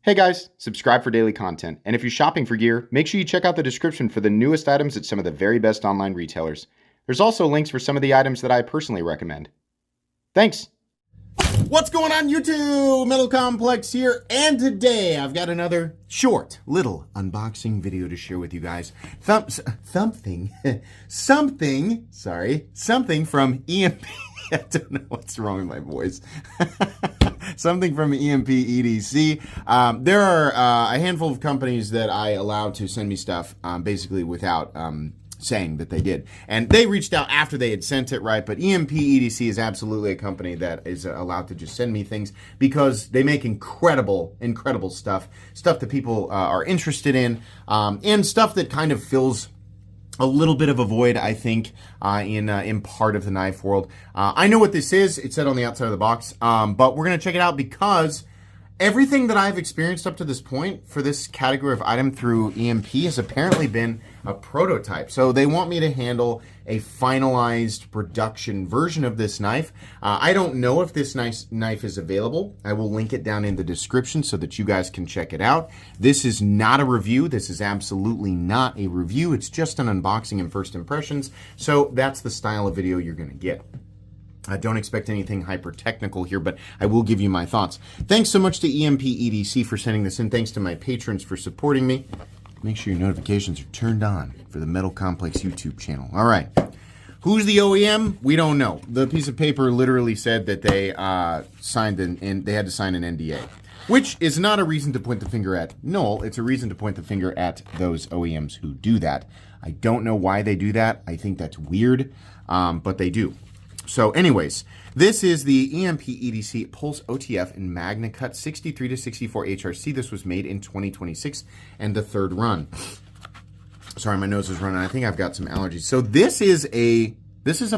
Hey guys, subscribe for daily content, and if you're shopping for gear, make sure you check out the description for the newest items at some of the very best online retailers. There's also links for some of the items that I personally recommend. Thanks! What's going on YouTube? Metal Complex here, and today I've got another short little unboxing video to share with you guys. Something from EMP. I don't know what's wrong with my voice. Something from EMP EDC. There are a handful of companies that I allow to send me stuff basically without saying that they did. And they reached out after they had sent it, right? But EMP EDC is absolutely a company that is allowed to just send me things because they make incredible stuff. Stuff that people are interested in, and stuff that kind of fills a little bit of a void, I think, in part of the knife world. I know what this is. It said on the outside of the box, but we're going to check it out because everything that I've experienced up to this point for this category of item through EMP has apparently been a prototype. So they want me to handle a finalized production version of this knife. I don't know if this knife is available. I will link it down in the description so that you guys can check it out. This is not a review. This is absolutely not a review. It's just an unboxing and first impressions. So that's the style of video you're going to get. I don't expect anything hyper technical here, but I will give you my thoughts. Thanks so much to EMP EDC for sending this in. Thanks to my patrons for supporting me. Make sure your notifications are turned on for the Metal Complex YouTube channel. All right. Who's the OEM? We don't know. The piece of paper literally said that they signed they had to sign an NDA, which is not a reason to point the finger at Knoll. It's a reason to point the finger at those OEMs who do that. I don't know why they do that. I think that's weird, but they do. So anyways, this is the EMP EDC Pulse OTF in Magna Cut 63 to 64 HRC. This was made in 2026 and the third run. Sorry, my nose is running. I think I've got some allergies. So this is a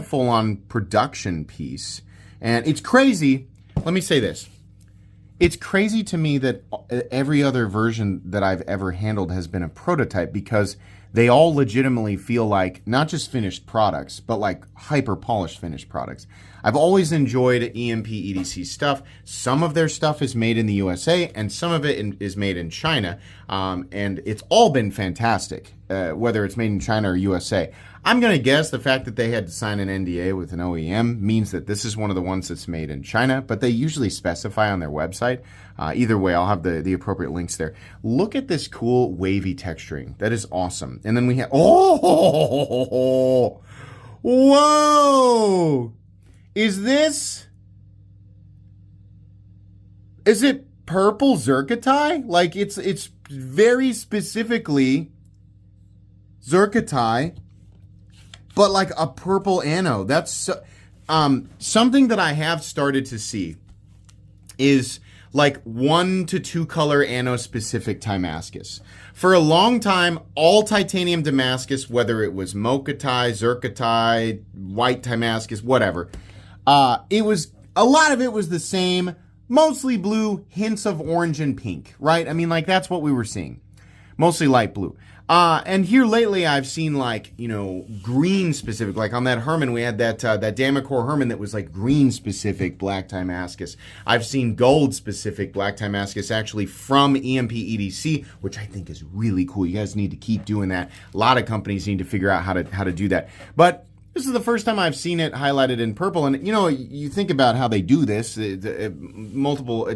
full-on production piece, and it's crazy. Let me say this. It's crazy to me that every other version that I've ever handled has been a prototype because they all legitimately feel like not just finished products, but like hyper-polished finished products. I've always enjoyed EMP EDC stuff. Some of their stuff is made in the USA, and some of it is made in China, and it's all been fantastic, whether it's made in China or USA. I'm going to guess the fact that they had to sign an NDA with an OEM means that this is one of the ones that's made in China, but they usually specify on their website. Either way, I'll have the appropriate links there. Look at this cool wavy texturing. That is awesome. And then we have, oh, whoa! Is it purple zircotite? Like it's very specifically zircotite, but like a purple anode. That's something that I have started to see is like 1 to 2 color anode specific Damascus. For a long time, all titanium Damascus, whether it was Mokatite, Zircotite, white Damascus, whatever, it was, a lot of it was the same, mostly blue, hints of orange and pink, right? I mean, like that's what we were seeing, mostly light blue. And here lately I've seen like, you know, green specific, like on that Herman, we had that Damacor Herman that was like green specific black Damascus. I've seen gold specific black Damascus actually from EMP EDC, which I think is really cool. You guys need to keep doing that. A lot of companies need to figure out how to do that. But this is the first time I've seen it highlighted in purple, and you know, you think about how they do this. It's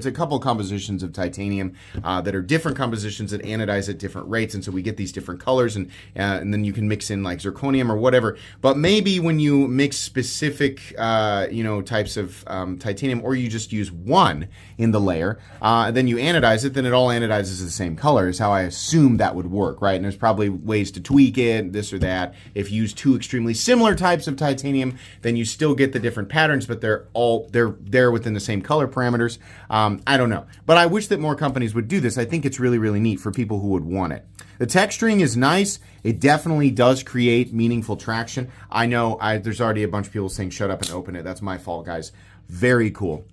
a couple compositions of titanium that are different compositions that anodize at different rates, and so we get these different colors, and then you can mix in like zirconium or whatever. But maybe when you mix specific types of titanium, or you just use one in the layer, then you anodize it, then it all anodizes the same color. Is how I assume that would work, right? And there's probably ways to tweak it, this or that. If you use two extremely similar types of titanium, then you still get the different patterns, but they're there within the same color parameters. I don't know, but I wish that more companies would do this. I think it's really neat for people who would want it. The texturing is nice. It definitely does create meaningful traction. I know there's already a bunch of people saying shut up and open it. That's my fault, guys. Very cool.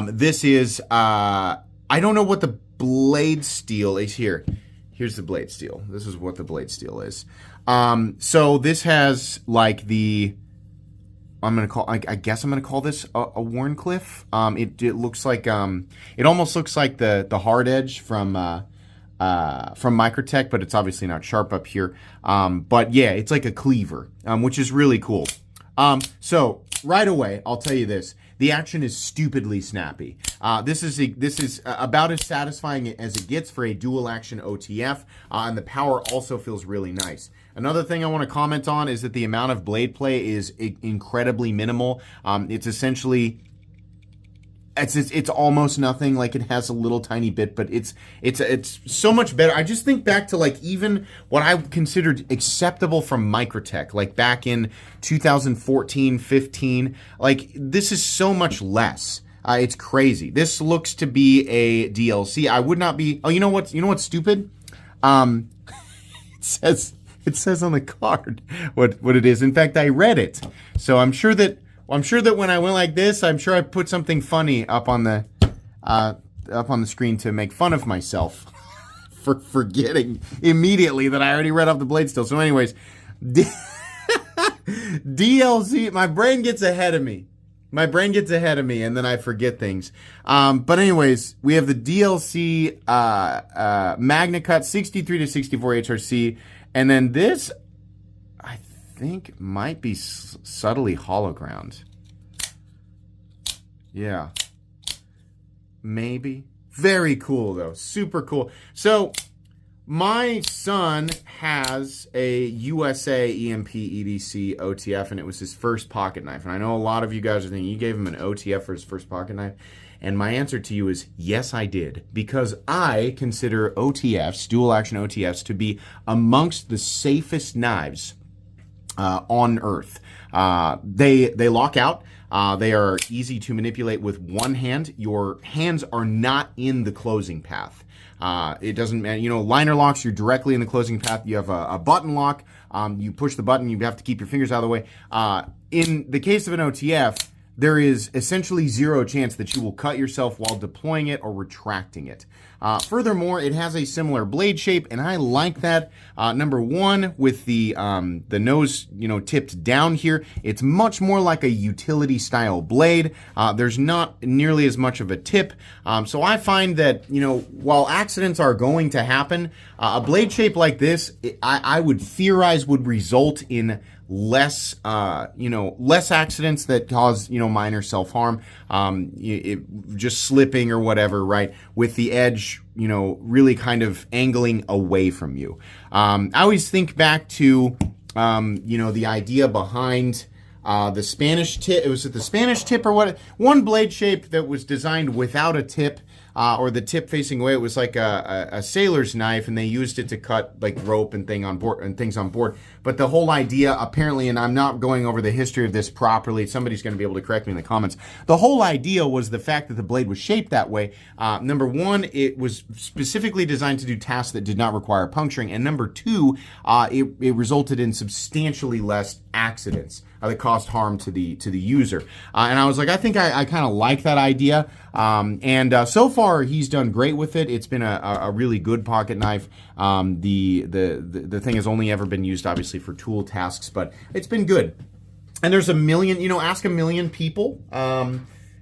This is I don't know what the blade steel is here. Here's the blade steel. This is what the blade steel is. So this has like the I guess I'm gonna call this a Wharncliffe. It looks like it almost looks like the hard edge from Microtech, but it's obviously not sharp up here. But yeah, it's like a cleaver, which is really cool. So right away, I'll tell you this: the action is stupidly snappy. This is about as satisfying as it gets for a dual action OTF, and the power also feels really nice. Another thing I want to comment on is that the amount of blade play is incredibly minimal. It's essentially it's almost nothing. Like, it has a little tiny bit, but it's so much better. I just think back to, like, even what I considered acceptable from Microtech, like back in 2014, 15. Like, this is so much less. It's crazy. This looks to be a DLC. I would not be. Oh, you know what? You know what's stupid? It says on the card what it is. In fact, I read it, so I'm sure that when I went like this, I'm sure I put something funny up on the screen to make fun of myself for forgetting immediately that I already read off the blade still. So, anyways, DLC. My brain gets ahead of me. And then I forget things. But anyways, we have the DLC Magna Cut 63 to 64 HRC, and then this, I think, might be subtly hologround. Yeah. Maybe. Very cool, though. Super cool. So, my son has a USA EMP EDC OTF, and it was his first pocket knife. And I know a lot of you guys are thinking, you gave him an OTF for his first pocket knife? And my answer to you is, yes, I did. Because I consider OTFs, dual action OTFs, to be amongst the safest knives on Earth. They lock out. They are easy to manipulate with one hand. Your hands are not in the closing path. It doesn't matter. You know, liner locks, you're directly in the closing path. You have a button lock. You push the button. You have to keep your fingers out of the way. In the case of an OTF, there is essentially zero chance that you will cut yourself while deploying it or retracting it. Furthermore, it has a similar blade shape, and I like that. Number one, with the nose, tipped down here, it's much more like a utility style blade. There's not nearly as much of a tip. So I find that, while accidents are going to happen, a blade shape like this, I would theorize would result in less accidents that cause, minor self-harm, just slipping or whatever, right? With the edge, really kind of angling away from you. I always think back to, the idea behind the Spanish tip. It was the Spanish tip or what? One blade shape that was designed without a tip. Or the tip facing away. It was like a sailor's knife, and they used it to cut like rope and things on board. But the whole idea, apparently, and I'm not going over the history of this properly. Somebody's going to be able to correct me in the comments. The whole idea was the fact that the blade was shaped that way. Number one, it was specifically designed to do tasks that did not require puncturing, and number two, it resulted in substantially less accidents that caused harm to the user. And I was like, I think I kind of like that idea. And so far, he's done great with it. It's been a really good pocket knife. The thing has only ever been used, obviously, for tool tasks, but it's been good. And there's a million, ask a million people,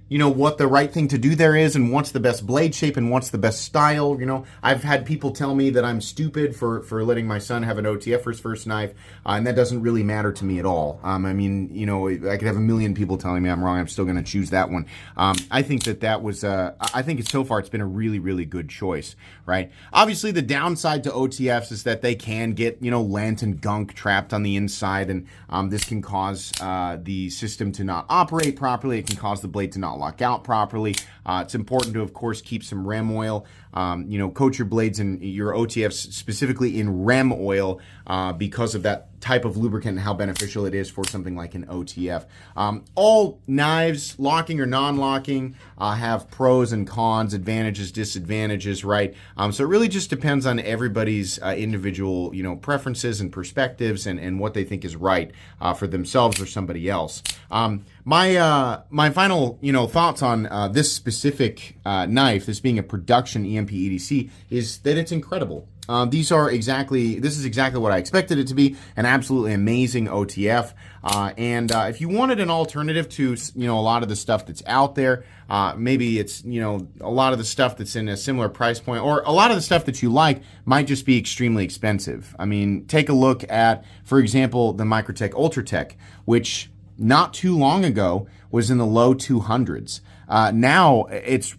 what the right thing to do there is, and what's the best blade shape, and what's the best style. I've had people tell me that I'm stupid for letting my son have an OTF for his first knife, and that doesn't really matter to me at all. I could have a million people telling me I'm wrong. I'm still going to choose that one. I think that was, I think so far it's been a really, really good choice, right? Obviously, the downside to OTFs is that they can get, lint and gunk trapped on the inside, and this can cause the system to not operate properly. It can cause the blade to not lock out properly. It's important to, of course, keep some REM oil. Coat your blades and your OTFs specifically in REM oil because of that type of lubricant and how beneficial it is for something like an OTF. All knives, locking or non-locking, have pros and cons, advantages, disadvantages, right? So it really just depends on everybody's individual, preferences and perspectives and what they think is right for themselves or somebody else. My final, thoughts on this specific knife, this being a production EMP EDC, is that it's incredible. This is exactly what I expected it to be, an absolutely amazing OTF. And if you wanted an alternative to, a lot of the stuff that's out there, maybe it's, a lot of the stuff that's in a similar price point, or a lot of the stuff that you like might just be extremely expensive. I mean, take a look at, for example, the Microtech Ultratech, which not too long ago was in the low 200s. Now it's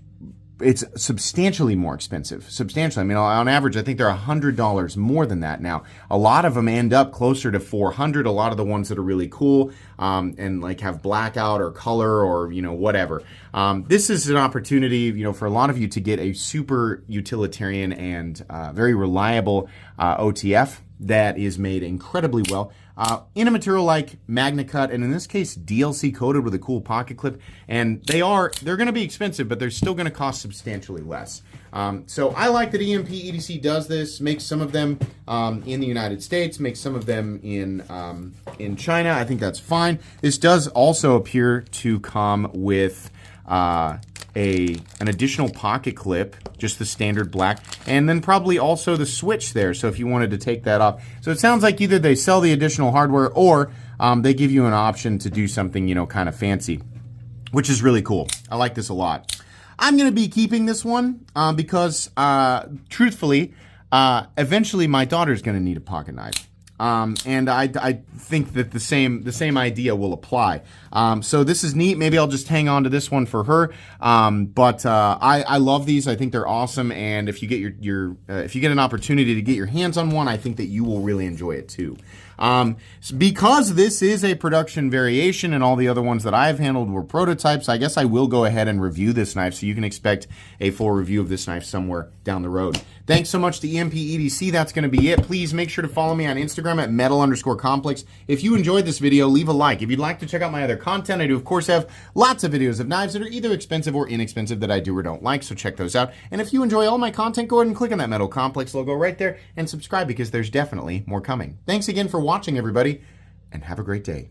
substantially more expensive. Substantially. I mean, on average, I think they're $100 more than that now. A lot of them end up closer to $400. A lot of the ones that are really cool and like have blackout or color or, whatever. This is an opportunity, for a lot of you to get a super utilitarian and very reliable OTF that is made incredibly well. In a material like MagnaCut, and in this case DLC coated with a cool pocket clip, and they're going to be expensive, but they're still going to cost substantially less. So I like that EMP EDC does this, makes some of them in the United States, makes some of them in China. I think that's fine. This does also appear to come with an additional pocket clip, just the standard black, and then probably also the switch there, so if you wanted to take that off. So it sounds like either they sell the additional hardware or they give you an option to do something, kind of fancy, which is really cool. I like this a lot. I'm going to be keeping this one because, truthfully, eventually my daughter's going to need a pocket knife. And I think that the same idea will apply. So this is neat. Maybe I'll just hang on to this one for her. But I love these. I think they're awesome. And if you get if you get an opportunity to get your hands on one, I think that you will really enjoy it too. Because this is a production variation and all the other ones that I've handled were prototypes, I guess I will go ahead and review this knife, so you can expect a full review of this knife somewhere down the road. Thanks so much to EMP EDC. That's going to be it. Please make sure to follow me on Instagram at metal_complex. If you enjoyed this video, leave a like. If you'd like to check out my other content, I do of course have lots of videos of knives that are either expensive or inexpensive that I do or don't like, so check those out. And if you enjoy all my content, go ahead and click on that Metal Complex logo right there and subscribe, because there's definitely more coming. Thanks again for watching, everybody, and have a great day.